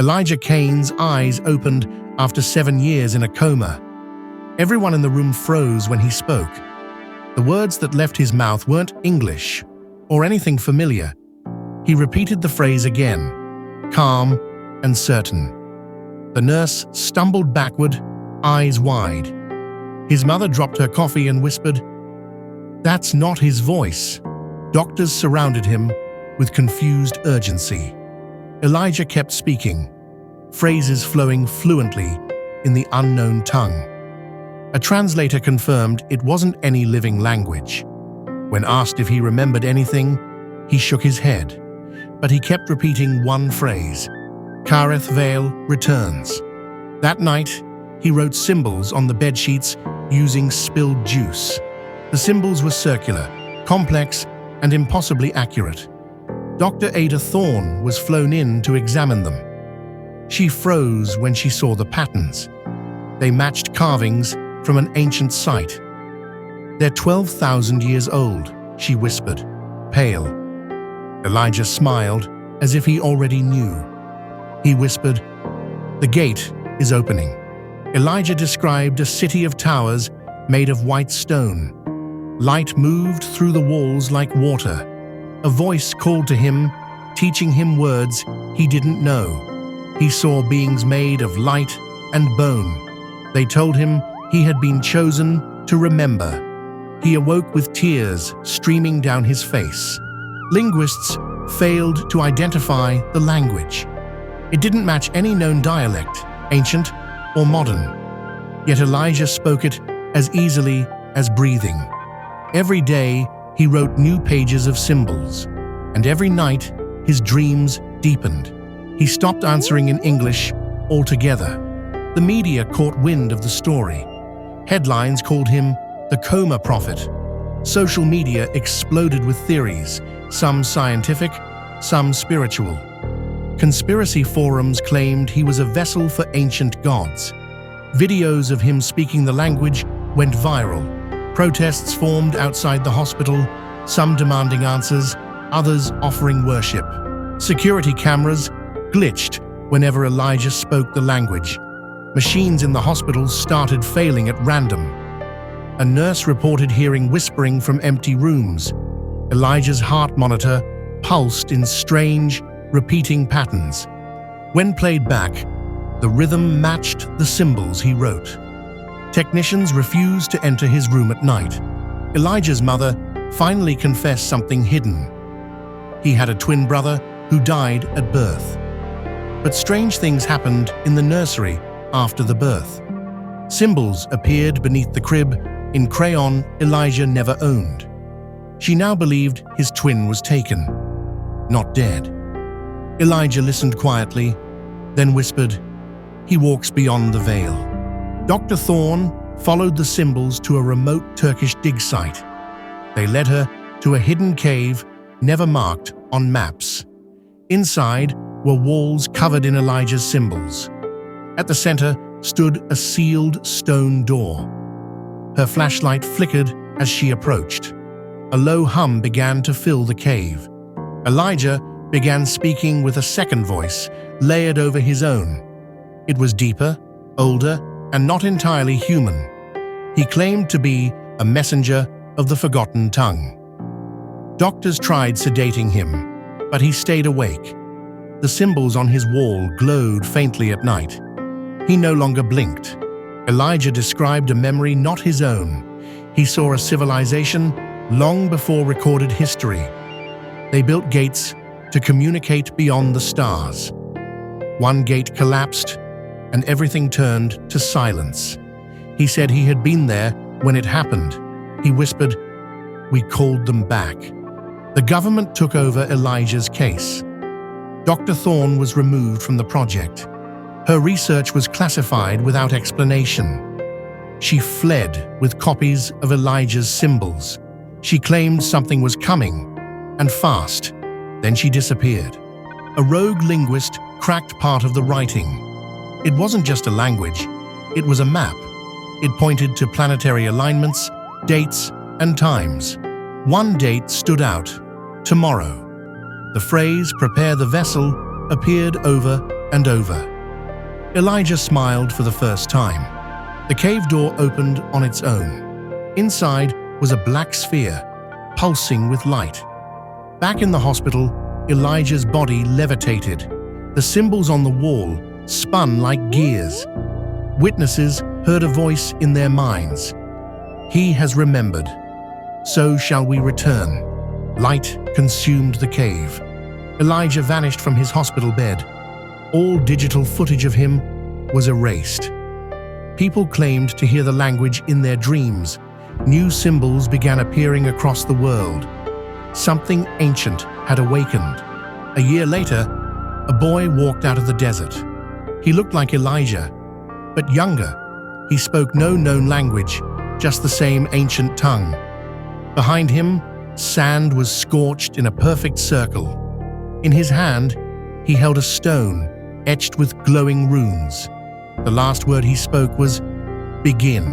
Elijah Kane's eyes opened after 7 years in a coma. Everyone in the room froze when he spoke. The words that left his mouth weren't English or anything familiar. He repeated the phrase again, calm and certain. The nurse stumbled backward, eyes wide. His mother dropped her coffee and whispered, "That's not his voice." Doctors surrounded him with confused urgency. Elijah kept speaking, phrases flowing fluently in the unknown tongue. A translator confirmed it wasn't any living language. When asked if he remembered anything, he shook his head, but he kept repeating one phrase, "Kareth Vale returns." That night, he wrote symbols on the bedsheets using spilled juice. The symbols were circular, complex, and impossibly accurate. Dr. Ada Thorne was flown in to examine them. She froze when she saw the patterns. They matched carvings from an ancient site. "They're 12,000 years old," she whispered, pale. Elijah smiled as if he already knew. He whispered, "The gate is opening." Elijah described a city of towers made of white stone. Light moved through the walls like water. A voice called to him, teaching him words he didn't know. He saw beings made of light and bone. They told him he had been chosen to remember. He awoke with tears streaming down his face. Linguists failed to identify the language. It didn't match any known dialect, ancient or modern. Yet Elijah spoke it as easily as breathing. Every day, he wrote new pages of symbols, and every night his dreams deepened. He stopped answering in English altogether. The media caught wind of the story. Headlines called him the Coma Prophet. Social media exploded with theories, some scientific, some spiritual. Conspiracy forums claimed he was a vessel for ancient gods. Videos of him speaking the language went viral. Protests formed outside the hospital, some demanding answers, others offering worship. Security cameras glitched whenever Elijah spoke the language. Machines in the hospital started failing at random. A nurse reported hearing whispering from empty rooms. Elijah's heart monitor pulsed in strange, repeating patterns. When played back, the rhythm matched the symbols he wrote. Technicians refused to enter his room at night. Elijah's mother finally confessed something hidden. He had a twin brother who died at birth. But strange things happened in the nursery after the birth. Symbols appeared beneath the crib in crayon Elijah never owned. She now believed his twin was taken, not dead. Elijah listened quietly, then whispered, "He walks beyond the veil." Dr. Thorne followed the symbols to a remote Turkish dig site. They led her to a hidden cave never marked on maps. Inside were walls covered in Elijah's symbols. At the center stood a sealed stone door. Her flashlight flickered as she approached. A low hum began to fill the cave. Elijah began speaking with a second voice, layered over his own. It was deeper, older, and not entirely human. He claimed to be a messenger of the forgotten tongue. Doctors tried sedating him, but he stayed awake. The symbols on his wall glowed faintly at night. He no longer blinked. Elijah described a memory not his own. He saw a civilization long before recorded history. They built gates to communicate beyond the stars. One gate collapsed, and everything turned to silence. He said he had been there when it happened. He whispered, "We called them back." The government took over Elijah's case. Dr. Thorne was removed from the project. Her research was classified without explanation. She fled with copies of Elijah's symbols. She claimed something was coming, and fast. Then she disappeared. A rogue linguist cracked part of the writing. It wasn't just a language. It was a map. It pointed to planetary alignments, dates, and times. One date stood out: tomorrow. The phrase, "prepare the vessel," appeared over and over. Elijah smiled for the first time. The cave door opened on its own. Inside was a black sphere, pulsing with light. Back in the hospital, Elijah's body levitated. The symbols on the wall spun like gears. Witnesses heard a voice in their minds. "He has remembered. So shall we return." Light consumed the cave. Elijah vanished from his hospital bed. All digital footage of him was erased. People claimed to hear the language in their dreams. New symbols began appearing across the world. Something ancient had awakened. A year later, a boy walked out of the desert. He looked like Elijah, but younger. He spoke no known language, just the same ancient tongue. Behind him, sand was scorched in a perfect circle. In his hand, he held a stone etched with glowing runes. The last word he spoke was, "Begin."